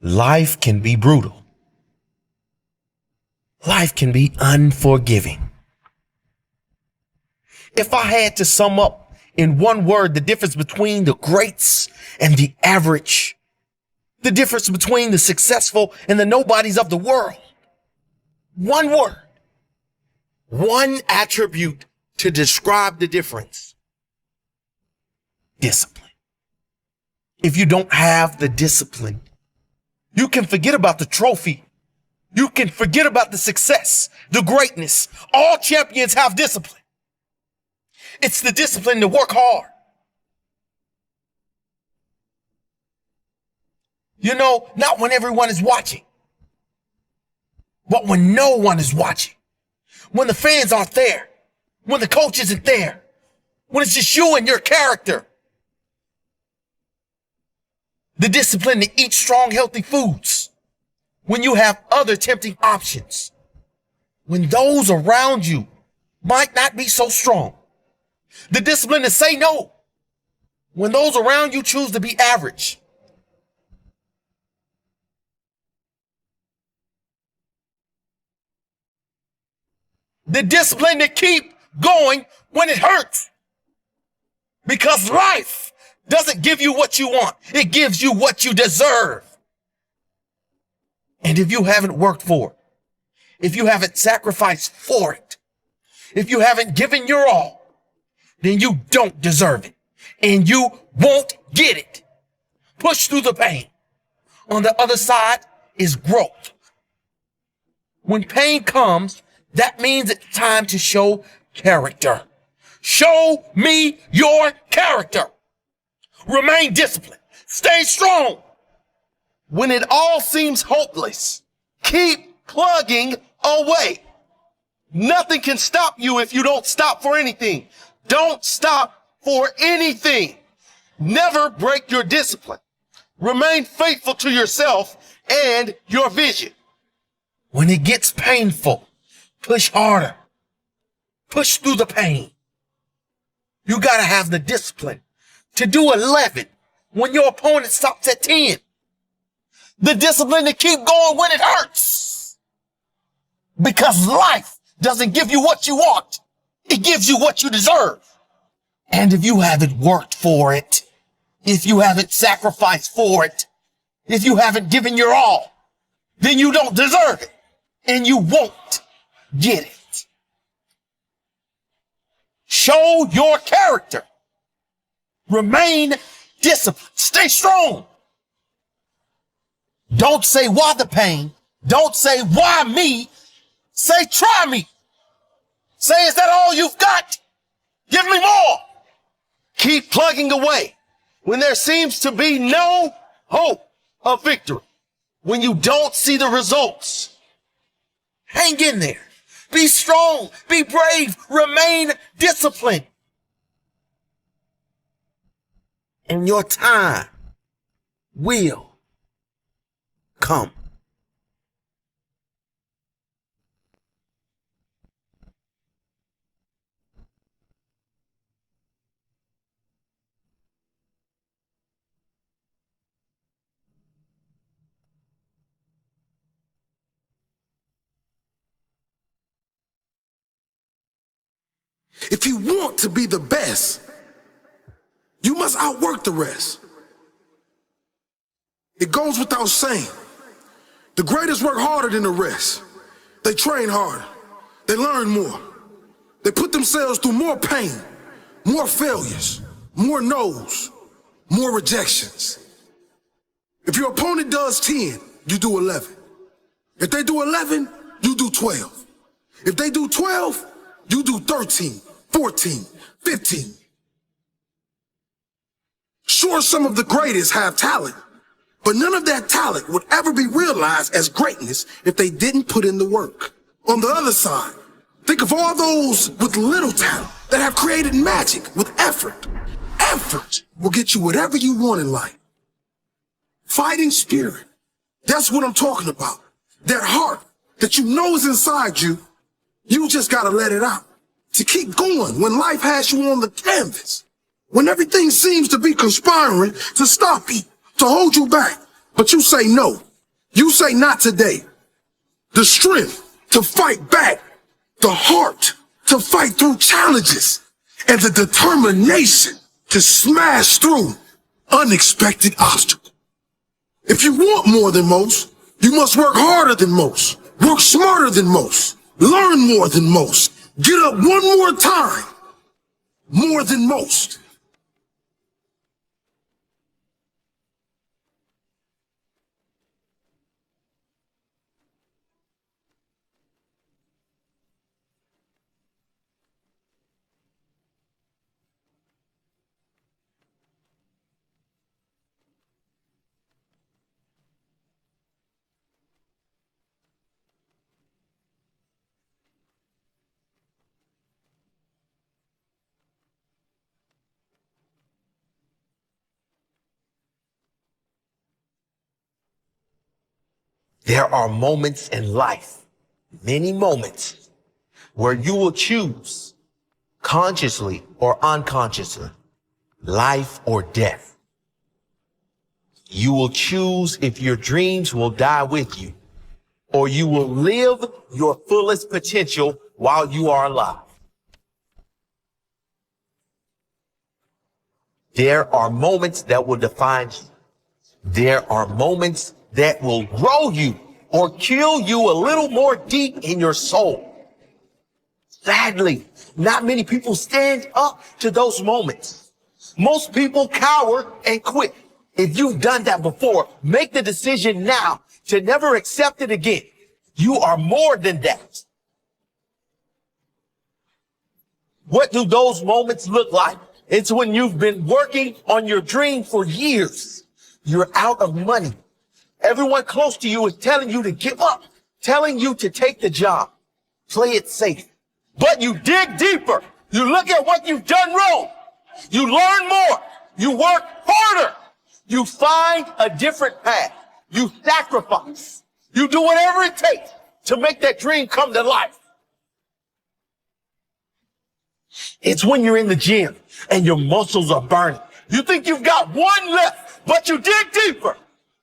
Life can be brutal. Life can be unforgiving. If I had to sum up in one word the difference between the greats and the average, the difference between the successful and the nobodies of the world, one word, one attribute to describe the difference: discipline. If you don't have the discipline, you can forget about the trophy. You can forget about the success, the greatness. All champions have discipline. It's the discipline to work hard. You know, not when everyone is watching, but when no one is watching. When the fans aren't there. When the coach isn't there. When it's just you and your character. The discipline to eat strong, healthy foods. When you have other tempting options. When those around you might not be so strong. The discipline to say no. When those around you choose to be average. The discipline to keep going when it hurts. Because life doesn't give you what you want. It gives you what you deserve. And if you haven't worked for it, if you haven't sacrificed for it, if you haven't given your all, then you don't deserve it. And you won't get it. Push through the pain. On the other side is growth. When pain comes, that means it's time to show character. Show me your character. Remain disciplined. Stay strong. When it all seems hopeless, keep plugging away. Nothing can stop you if you don't stop for anything. Don't stop for anything. Never break your discipline. Remain faithful to yourself and your vision. When it gets painful, push harder. Push through the pain. You gotta have the discipline to do 11 when your opponent stops at 10. The discipline to keep going when it hurts. Because life doesn't give you what you want. It gives you what you deserve. And if you haven't worked for it, if you haven't sacrificed for it, if you haven't given your all, then you don't deserve it. And you won't get it. Show your character. Remain disciplined. Stay strong. Don't say why the pain. Don't say why me. Say try me. Say, is that all you've got? Give me more. Keep plugging away when there seems to be no hope of victory. When you don't see the results, hang in there. Be strong. Be brave. Remain disciplined. And your time will come. If you want to be the best, you must outwork the rest. It goes without saying. The greatest work harder than the rest. They train harder. They learn more. They put themselves through more pain, more failures, more no's, more rejections. If your opponent does 10, you do 11. If they do 11, you do 12. If they do 12, you do 13, 14, 15. Sure, some of the greatest have talent, but none of that talent would ever be realized as greatness if they didn't put in the work. On the other side, think of all those with little talent that have created magic with effort. Effort will get you whatever you want in life. Fighting spirit, that's what I'm talking about. That heart that you know is inside you, you just gotta let it out. To keep going when life has you on the canvas. When everything seems to be conspiring to stop you, to hold you back, but you say no. You say not today. The strength to fight back, the heart to fight through challenges, and the determination to smash through unexpected obstacles. If you want more than most, you must work harder than most, work smarter than most, learn more than most, get up one more time, more than most. There are moments in life, many moments, where you will choose, consciously or unconsciously, life or death. You will choose if your dreams will die with you, or you will live your fullest potential while you are alive. There are moments that will define you. There are moments that will grow you or kill you a little more deep in your soul. Sadly, not many people stand up to those moments. Most people cower and quit. If you've done that before, make the decision now to never accept it again. You are more than that. What do those moments look like? It's when you've been working on your dream for years. You're out of money. Everyone close to you is telling you to give up, telling you to take the job, play it safe. But you dig deeper. You look at what you've done wrong. You learn more. You work harder. You find a different path. You sacrifice. You do whatever it takes to make that dream come to life. It's when you're in the gym and your muscles are burning. You think you've got one left, but you dig deeper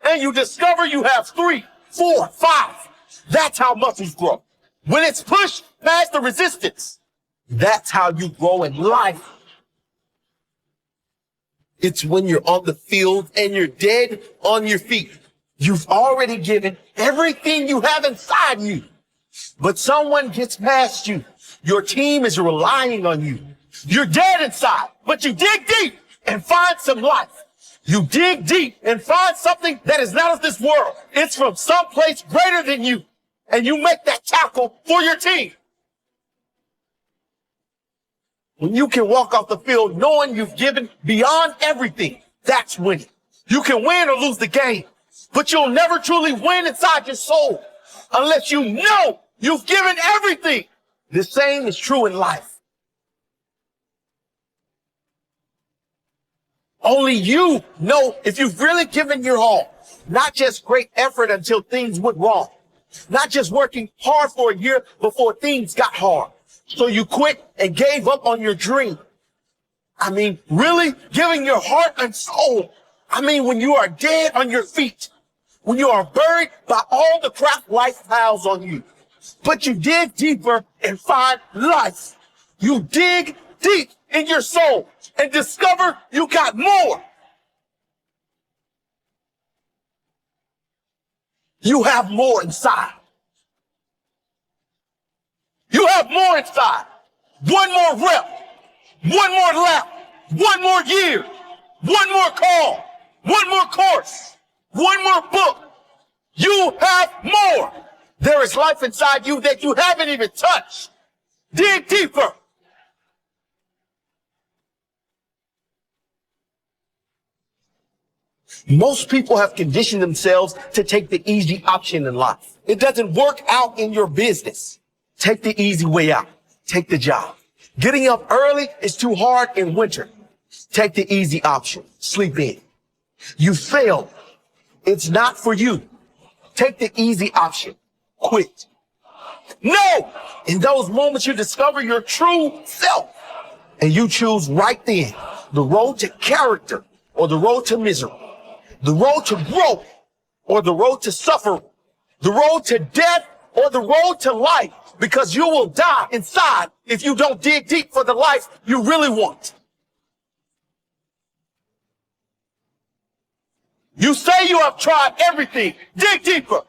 and you discover you have 3, 4, 5. That's how muscles grow. When it's pushed past the resistance, that's how you grow in life. It's when you're on the field and you're dead on your feet. You've already given everything you have inside you, but someone gets past you. Your team is relying on you. You're dead inside, but you dig deep and find some life. You dig deep and find something that is not of this world. It's from someplace greater than you. And you make that tackle for your team. When you can walk off the field knowing you've given beyond everything, that's winning. You can win or lose the game, but you'll never truly win inside your soul unless you know you've given everything. The same is true in life. Only you know if you've really given your all, not just great effort until things went wrong, not just working hard for a year before things got hard. So you quit and gave up on your dream. I mean, really giving your heart and soul. I mean, when you are dead on your feet, when you are buried by all the crap life piles on you, but you dig deeper and find life. You dig deep in your soul and discover you got more. You have more inside. You have more inside. One more rep, one more lap, one more year, one more call, one more course, one more book. You have more. There is life inside you that you haven't even touched. Dig deeper. Most people have conditioned themselves to take the easy option in life. It doesn't work out in your business. Take the easy way out. Take the job. Getting up early is too hard in winter. Take the easy option. Sleep in. You failed. It's not for you. Take the easy option. Quit. No! In those moments, you discover your true self. And you choose right then the road to character or the road to misery, the road to growth or the road to suffering, the road to death or the road to life, because you will die inside if you don't dig deep for the life you really want. You say you have tried everything. Dig deeper.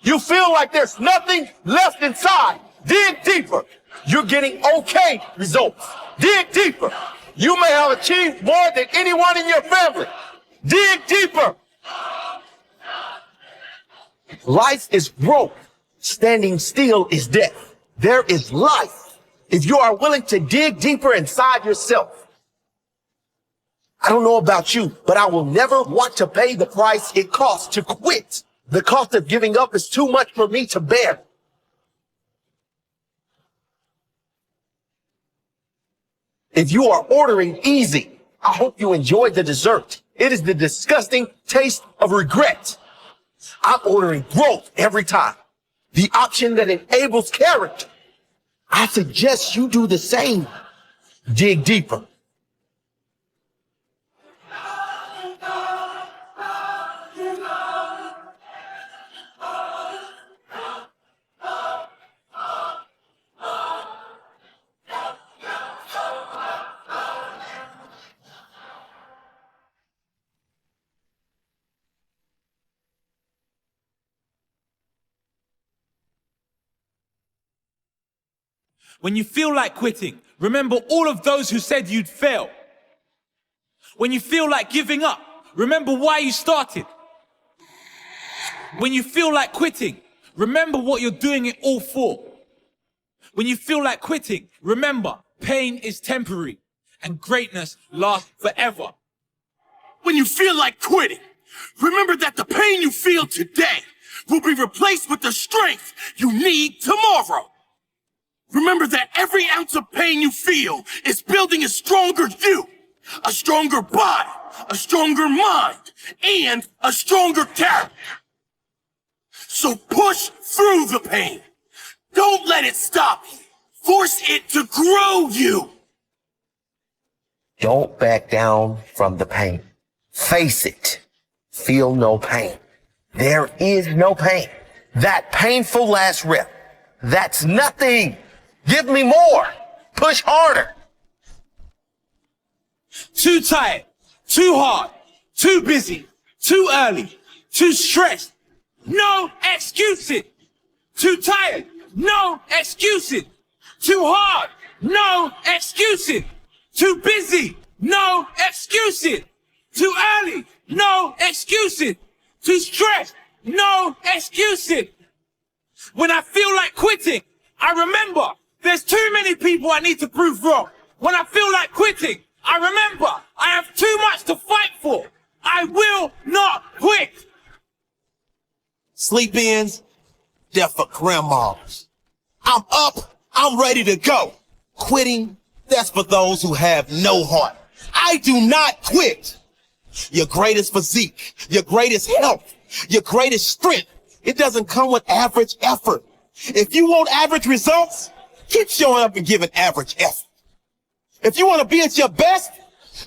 You feel like there's nothing left inside. Dig deeper. You're getting okay results. Dig deeper. You may have achieved more than anyone in your family. Dig deeper. Life is growth. Standing still is death. There is life if you are willing to dig deeper inside yourself. I don't know about you, but I will never want to pay the price it costs to quit. The cost of giving up is too much for me to bear. If you are ordering easy, I hope you enjoyed the dessert. It is the disgusting taste of regret. I'm ordering growth every time. The option that enables character. I suggest you do the same. Dig deeper. When you feel like quitting, remember all of those who said you'd fail. When you feel like giving up, remember why you started. When you feel like quitting, remember what you're doing it all for. When you feel like quitting, remember pain is temporary and greatness lasts forever. When you feel like quitting, remember that the pain you feel today will be replaced with the strength you need tomorrow. Remember that every ounce of pain you feel is building a stronger you, a stronger body, a stronger mind, and a stronger character. So push through the pain. Don't let it stop you. Force it to grow you. Don't back down from the pain. Face it. Feel no pain. There is no pain. That painful last rep, that's nothing. Give me more. Push harder. Too tired, too hard, too busy, too early, too stressed. No excuses. Too tired, no excuses. Too hard, no excuses. Too busy, no excuses. Too early, no excuses. Too stressed, no excuses. When I feel like quitting, I remember there's too many people I need to prove wrong. When I feel like quitting, I remember I have too much to fight for. I will not quit. Sleep-ins, they're for grandmas. I'm up, I'm ready to go. Quitting, that's for those who have no heart. I do not quit. Your greatest physique, your greatest health, your greatest strength, it doesn't come with average effort. If you want average results, keep showing up and giving average effort. If you want to be at your best,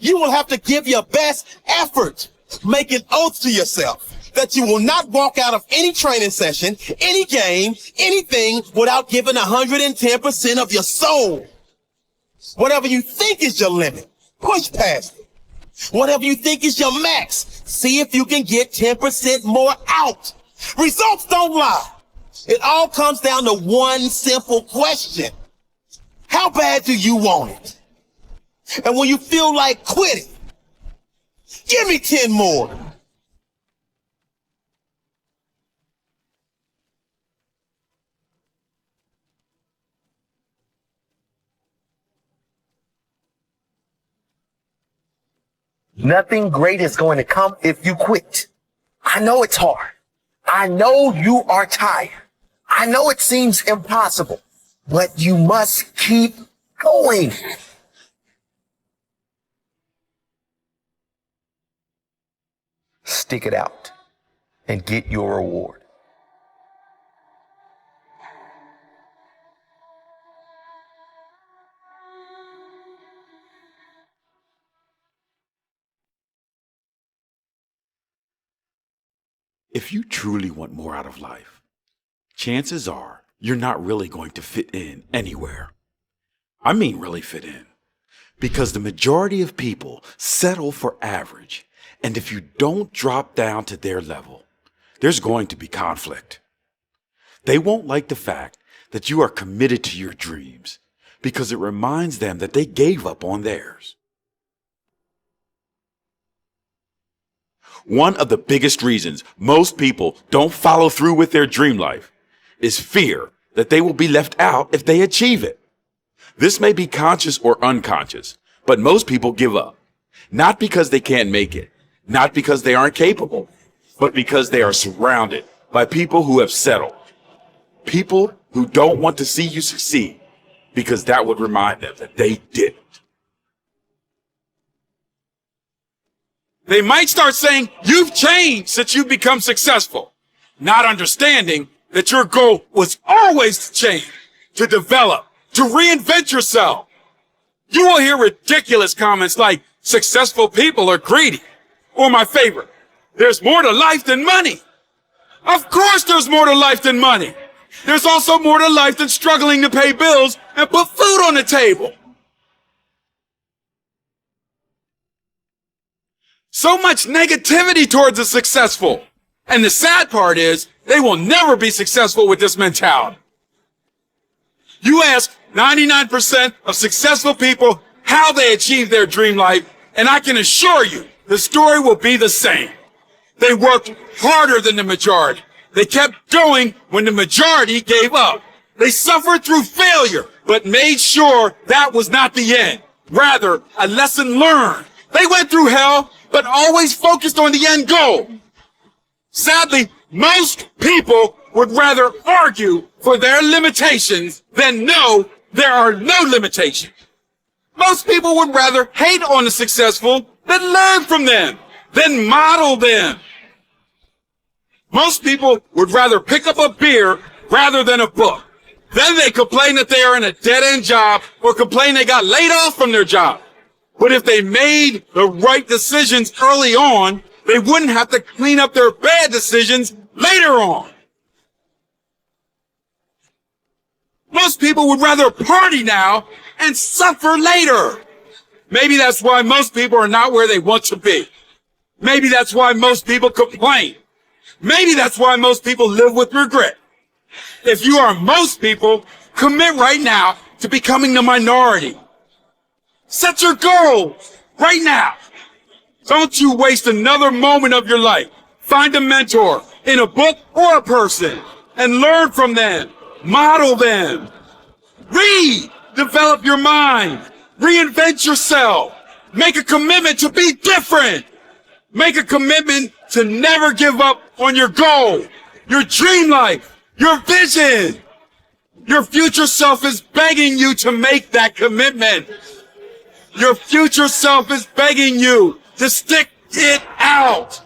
you will have to give your best effort. Make an oath to yourself that you will not walk out of any training session, any game, anything without giving 110% of your soul. Whatever you think is your limit, push past it. Whatever you think is your max, see if you can get 10% more out. Results don't lie. It all comes down to one simple question. How bad do you want it? And when you feel like quitting, give me 10 more. Nothing great is going to come if you quit. I know it's hard. I know you are tired. I know it seems impossible, but you must keep going. Stick it out and get your reward. If you truly want more out of life, chances are you're not really going to fit in anywhere. I mean really fit in. Because the majority of people settle for average, and if you don't drop down to their level, there's going to be conflict. They won't like the fact that you are committed to your dreams because it reminds them that they gave up on theirs. One of the biggest reasons most people don't follow through with their dream life is fear that they will be left out if they achieve it. This may be conscious or unconscious, but most people give up. Not because they can't make it, not because they aren't capable, but because they are surrounded by people who have settled. People who don't want to see you succeed because that would remind them that they didn't. They might start saying, "You've changed since you've become successful," not understanding that your goal was always to change, to develop, to reinvent yourself. You will hear ridiculous comments like, "Successful people are greedy," or my favorite, "There's more to life than money." Of course there's more to life than money. There's also more to life than struggling to pay bills and put food on the table. So much negativity towards the successful. And the sad part is, they will never be successful with this mentality. You ask 99% of successful people how they achieve their dream life, and I can assure you, the story will be the same. They worked harder than the majority. They kept going when the majority gave up. They suffered through failure, but made sure that was not the end. Rather, a lesson learned. They went through hell, but always focused on the end goal. Sadly, most people would rather argue for their limitations than know there are no limitations. Most people would rather hate on the successful than learn from them, than model them. Most people would rather pick up a beer rather than a book. Then they complain that they are in a dead-end job or complain they got laid off from their job. But if they made the right decisions early on, they wouldn't have to clean up their bad decisions later on. Most people would rather party now and suffer later. Maybe that's why most people are not where they want to be. Maybe that's why most people complain. Maybe that's why most people live with regret. If you are most people, commit right now to becoming the minority. Set your goals right now. Don't you waste another moment of your life. Find a mentor in a book or a person and learn from them. Model them. Read. Develop your mind. Reinvent yourself. Make a commitment to be different. Make a commitment to never give up on your goal, your dream life, your vision. Your future self is begging you to make that commitment. Your future self is begging you to stick it out.